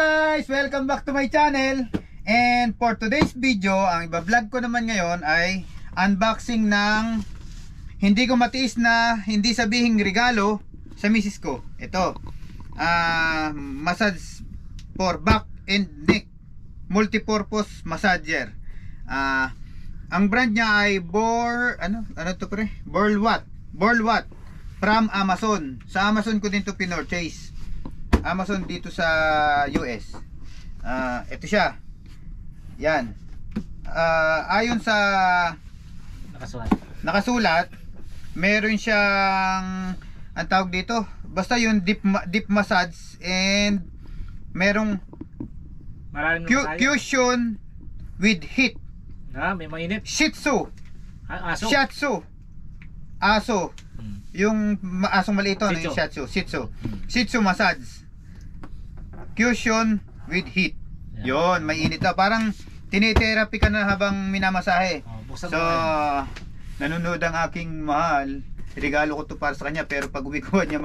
guys! Welcome back to my channel. And for today's video, ang iba-vlog ko naman ngayon ay unboxing ng hindi ko matiis na hindi sabihing regalo sa misis ko. Ito, massage for back and neck multipurpose massager. Ang brand niya ay Borlwatt from Amazon. Sa Amazon ko din to pinorchase. Amazon dito sa US. Ito siya. Yan. Ayon sa nakasulat, meron siyang ang tawag dito, basta yung deep massage and merong cushion with heat. May mainit. Shih Tzu. Aso. Shiatsu. Aso. Yung asong maliit ito, yung Shih Tzu massage. Cushion with heat. Yon, may init daw. Parang tinitherapy ka na habang minamasahe. So, nanonood ang aking mahal. Regalo ko to para sa kanya, pero pag uwi ko niya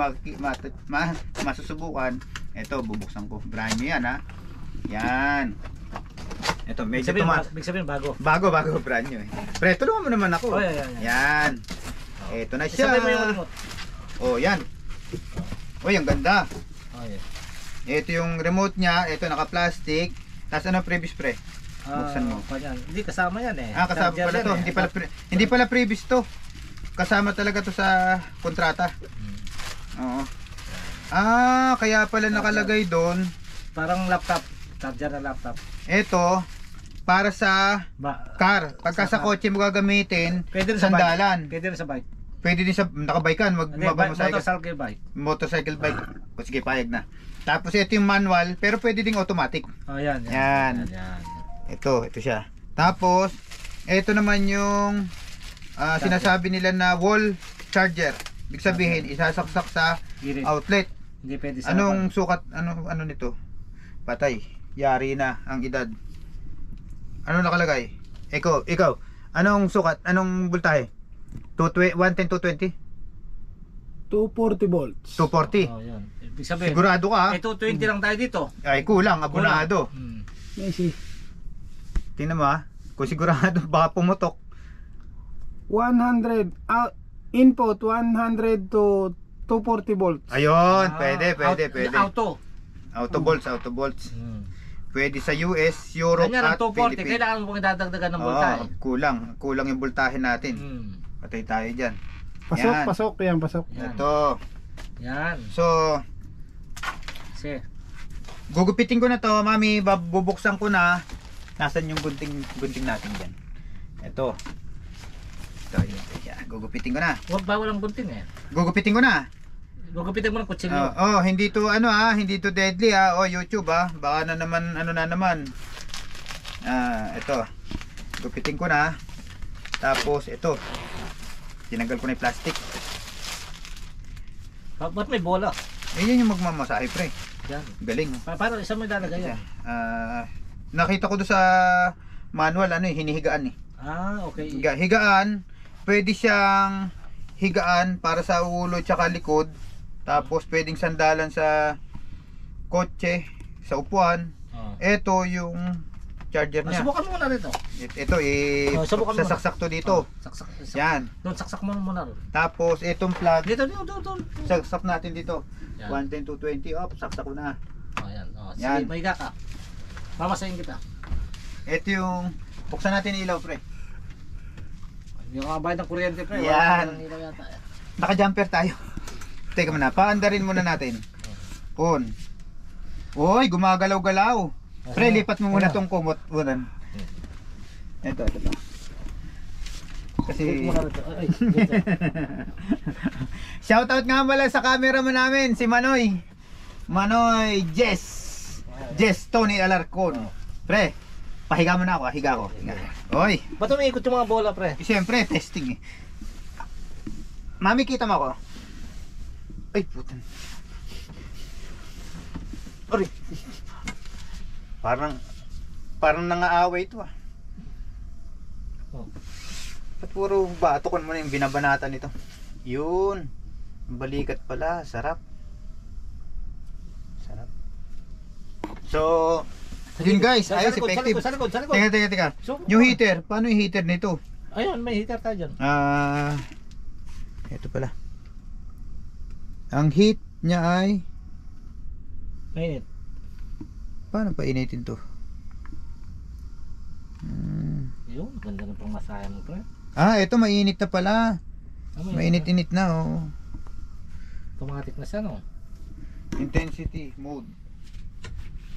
masusubukan, ito bubuksan ko. Brand new yan, ha. Yan. Ito, medyo Big sabihin bago. Bago, brand new eh. Pre, tulungan mo naman ako. Yan. Ito na siya. Isabay mo yung remote. Oh, yan. Oh, yung ganda. Ito yung remote niya. Ito naka-plastic. Tapos ano previous pre? Buksan mo. Hindi kasama yan eh. Kasama pala to. Hindi pala previous to. Kasama talaga to sa kontrata. Oo. Kaya pala nakalagay doon. Parang laptop. Charger na laptop. Ito para sa car. Pagka sa kotse mo gagamitin, sandalan. Pwede rin sa bike. Pwede din sa nakabike kan, motorcycle bike. Motorcycle bike. O sige, payag na. Tapos ito yung manual, pero pwede ding automatic. Yan. Ito siya. Tapos ito naman yung sinasabi nila na wall charger. Ibig sabihin, isasaksak sa outlet. Hindi pwede sa Anong sukat, ano nito? Patay. Yari na ang edad. Ano nakalagay? Ikaw. Anong sukat? Anong voltahe? 110, 220? 240 volts. 240. Yan. Ibig sabihin, sigurado ka? 220 lang tayo dito. Ay, kulang. Abonado. Messi. Tingnan mo kung sigurado baka pumutok. 100 input 100 to 240 volts. Ayun, pwede. Auto volts. Pwede sa US, Europe at Philippines. Kailangan mong dadagdagan ng voltahe. Kulang yung voltahe natin. Patay tayo dyan. Pasok. Ito. Yan. So, gugupitin ko na to, mami. Bubuksan ko na. Nasaan yung gunting natin dyan? Ito. Gugupitin ko na. Bawal ang gunting eh. Gugupitin ko na. Gugupitin mo ng kutsilyo. Hindi to hindi to deadly YouTube baka na naman ito. Gupitin ko na. Tapos ito. Tinanggal ko na 'yung plastic. Ba't may bola? Yun yung magmamasahe pre. Yan. Galing. Paano isa mo ilalagay yan? Nakita ko do sa manual hinihigaan eh. Okay. Higaan. Pwede siyang higaan para sa ulo tsaka likod. Tapos pwedeng sandalan sa kotse, sa upuan. Ito yung charger niya. Subukan mo muna rito. Ito sasaksak to dito. Saksak. Yan. Doon saksak mo muna ron. Tapos itong plug. Dito. Saksak natin dito. 110 to 20 saksak ko na. Sige, mahiga ka. Mamasahin kita. Ito yung buksan natin ilaw pre. Yung kabayad ng kuryente pre. Yan. Naka-jumper tayo. Teka muna, paandarin muna natin. On. Uy, gumagalaw-galaw. Pre, lipat mo muna tong kumot. Ito. Kasi shoutout nga pala sa cameraman namin, si Manoy Jess Tony Alarcon. Pre, pahiga mo na ako, higa ko. Oy. Ba't umiikot yung mga bola pre? Siyempre, testing eh. Mami, kita mo ako. Ay, putan. Ori. Parang nangaaway ito At puro batukon mo na yung binabanatan nito. Yun. Balikat pala, sarap. So, yun guys, ayos, effective. Sa likod. Teka. So, Yung heater, paano yung heater nito? ayun, may heater tayo dyan. Ito pala. Ang heat niya ay, Mainit. paano pa initin to? Yun, ganda ng pangmasaya mo, pre. Ito mainit na pala. Mainit-init na, oh. Automatic na siya, no? Intensity mode.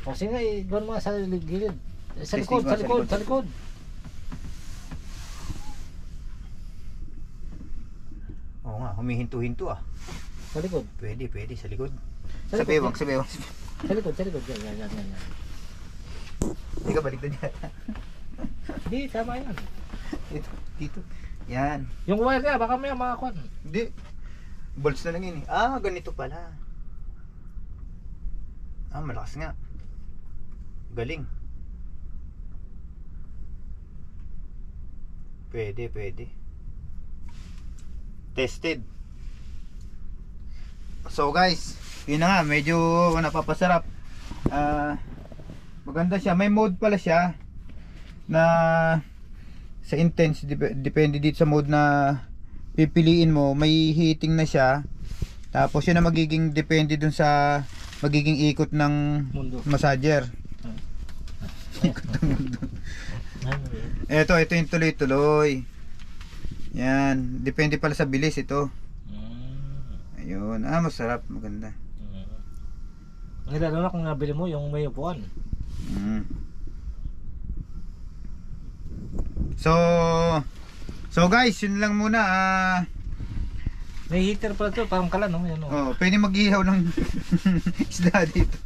O sige, gawin mo sa gilid. Sa Testing likod, mo, sa likod. Oo nga, humihinto-hinto ah. Sa likod. Pwede, sa likod. Sa Sa likod, bewang. Sa likod. Yan. Hindi ka balik na dyan. Hindi, tama yan. Dito. Yan. Yung wire niya, baka may makakuan. Hindi. Bolts na lang yun eh. Ganito pala. Malakas nga. Galing. Pwede. Tested. So guys, yun na nga, medyo napapasarap. Maganda siya. May mode pala siya na sa intense, depende dito sa mode na pipiliin mo. May heating na siya. Tapos yun na magiging depende dun sa magiging ikot ng Mundo. massager. Ikot ng mundo. Ito yung tuloy-tuloy. Yan, depende pala sa bilis ito. Ayun, masarap, maganda. Ang lalo na kung nabili mo yung may upuan. So guys, yun lang muna. May heater pala to, parang kala, no? Yan, no? Pwede mag-ihaw ng isda dito.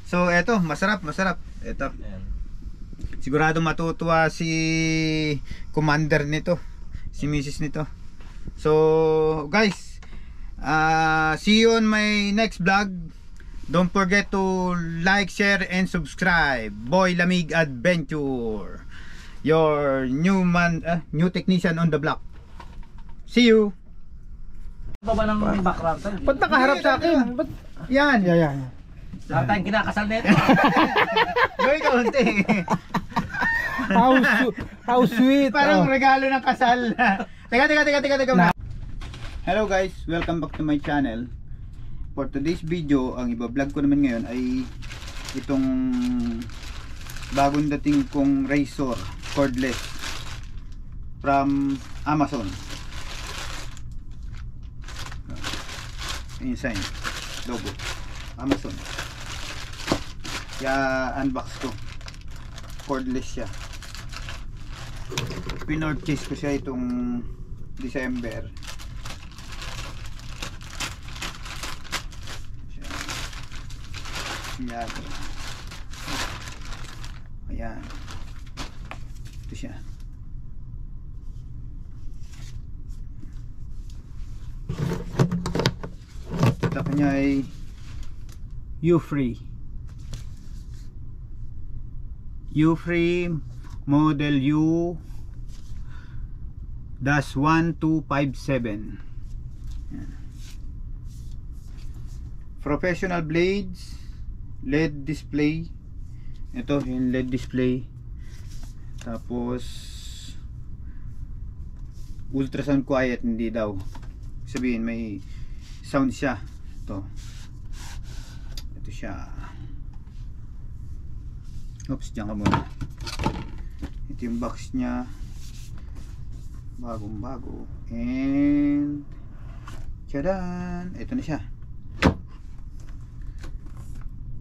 So eto, masarap. Eto. Ayan. Sigurado matutuwa si commander nito, si Mrs. nito. So guys, see you on my next vlog. Don't forget to like, share, and subscribe. Boy Lamig Adventure, your new technician on the block. See you. Baba ng background. Ba't nakaharap sa akin? Ba't? Yan. Lahat tayong kinakasal na ito. Gawin ka unti. How sweet. Parang regalo ng kasal. Teka. Hello guys, welcome back to my channel. For today's video, ang iba-vlog ko naman ngayon ay itong bagong dating kong razor cordless from Amazon. Inside logo Amazon. Kaya unbox ko. Cordless siya. Pinorchase ko siya itong December. Yan. Ayan. Ito siya. Ito niya ay U-Free model U-1257. Professional blades, LED display. Ito yung LED display. Tapos ultrasound quiet, hindi daw. Sabihin may sound siya. Ito siya. Oops, dyan ka muna. Ito yung box nya, bagong bago. And tchadan, ito na siya.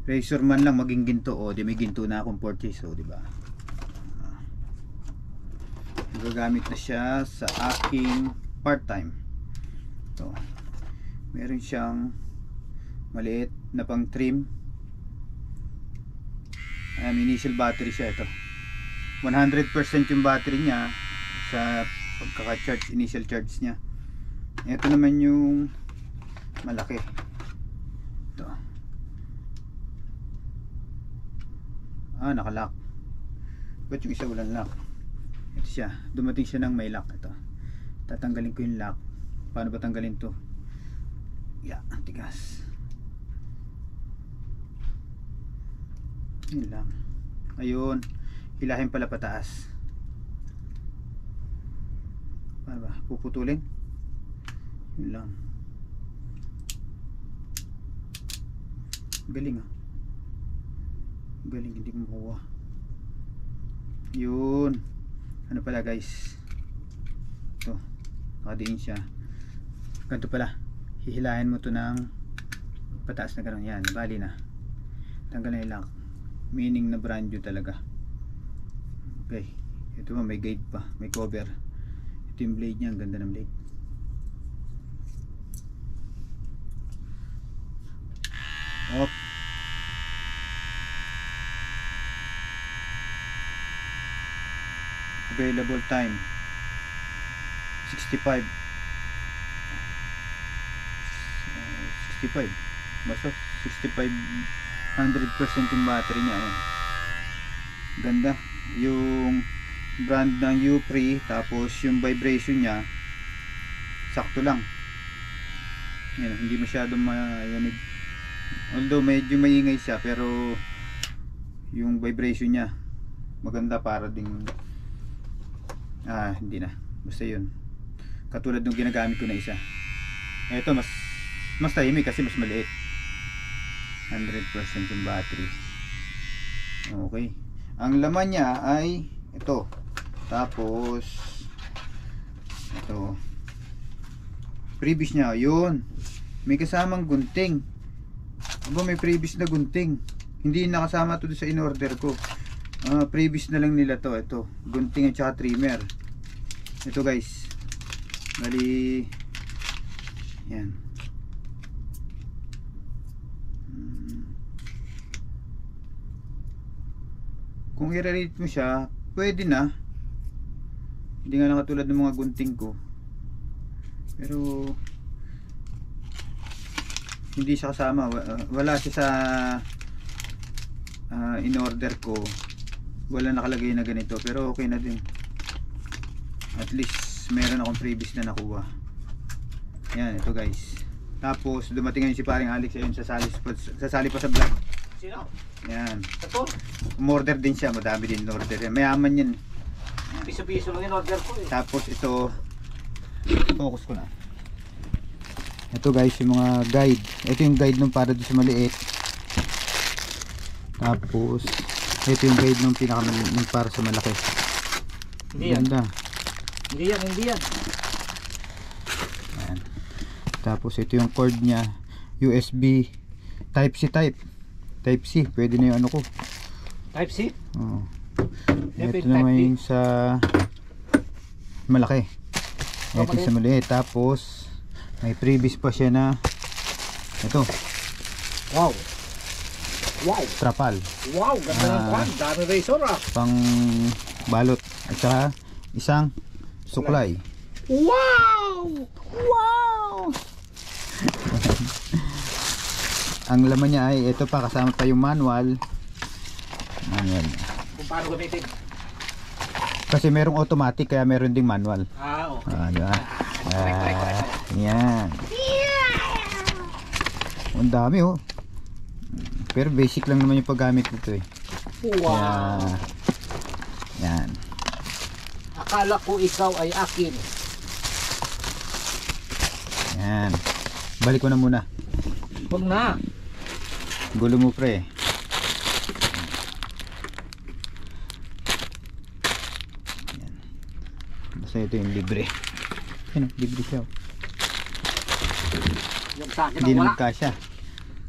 Razor man lang maging ginto. Di may ginto na akong purchase, diba? Gagamit na siya sa aking part-time. Ito, meron siyang maliit na pang trim. Initial battery siya. Ito 100% yung battery niya sa pagkaka-charge, initial charge niya. Ito naman yung malaki. Ito, nakalock. Ba't yung isa walang lock? Ito siya, dumating siya ng may lock. Ito, tatanggalin ko yung lock. Paano ba tanggalin to? Tigas. Yun lang. Ayun. Hilahin pala pataas. Paano ba? Puputulin? Yun lang. Galing ah. Galing, hindi mo makuha. Yun. Ano pala guys? Ito. Nakadiin siya. Ganito pala. Hihilahin mo to ng pataas na gano'n. Yan. Bali na. Tanggal na yung lock. Meaning na brand new talaga. Okay. Ito pa may guide pa. May cover. Ito yung blade niya. Ang ganda ng blade. Op. Available time 65 basta 65 100% yung battery niya. Ayan. Ganda yung brand ng Upre, tapos yung vibration niya sakto lang. Ayan, hindi masyadong mayanig, although medyo maingay siya, pero yung vibration niya maganda, para ding hindi na, basta yun, katulad nung ginagamit ko na isa. Ito mas tahimik kasi mas maliit. 100% yung battery. Okay, ang laman niya ay ito, tapos ito previous niya, yun, may kasamang gunting. Aba, may previous na gunting, hindi nakasama to sa in-order ko. Previous na lang nila to. Ito, gunting at saka trimmer. Ito guys, bali yan. Kung i-rate mo siya, pwede na. Hindi nga lang katulad ng mga gunting ko, pero hindi siya kasama. Wala siya sa in-order ko. Wala nakalagay na ganito, pero okay na din. At least meron akong previous na nakuha. Yan, ito guys. Tapos dumating ngayon si paring Alex ayun, sasali pa sa vlog. Sino? Yan. Ito? Umorder din siya, madami din order. Mayaman yan. Piso-piso lang in order ko eh. Tapos ito, focus ko na. Ito guys, yung mga guide. Ito yung guide nung para doon sa maliit. Tapos ito yung guide nung nung para sa malaki. Hindi yan. Ganda. Hindi yan. Ayan. Tapos ito yung cord niya, USB Type C, pwede na yung ano ko. Type C? Oo. Ito Ito naman yung sa malaki. Ito sa maliit. Tapos may previous pa siya na ito. Wow. Trapal. Wow, ganda ng kwan. Dami razor ah. Pang balot. At saka isang suklay. Wow! Ang laman niya ay ito pa, kasama pa yung manual. Kung paano gamitin? Kasi merong automatic, kaya meron ding manual. Okay. Diba? Yan. Ang dami oh. Pero basic lang naman yung paggamit nito eh. Wow. Yan. Akala ko ikaw ay akin. Yan. Balik ko na muna. Huwag na. Gulo mo pre. Yan. Basta ito yung libre. Yan, libre siya. Yung sa akin Hindi na na wala. magkasya.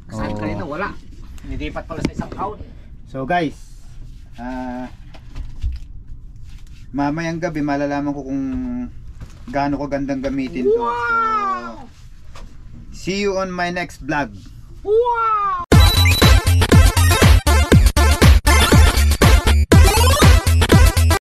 Sa akin kanina wala. Nilipat pala sa isang count. So guys, mamayang gabi malalaman ko kung gaano ko gandang gamitin to. So, see you on my next vlog. Wow!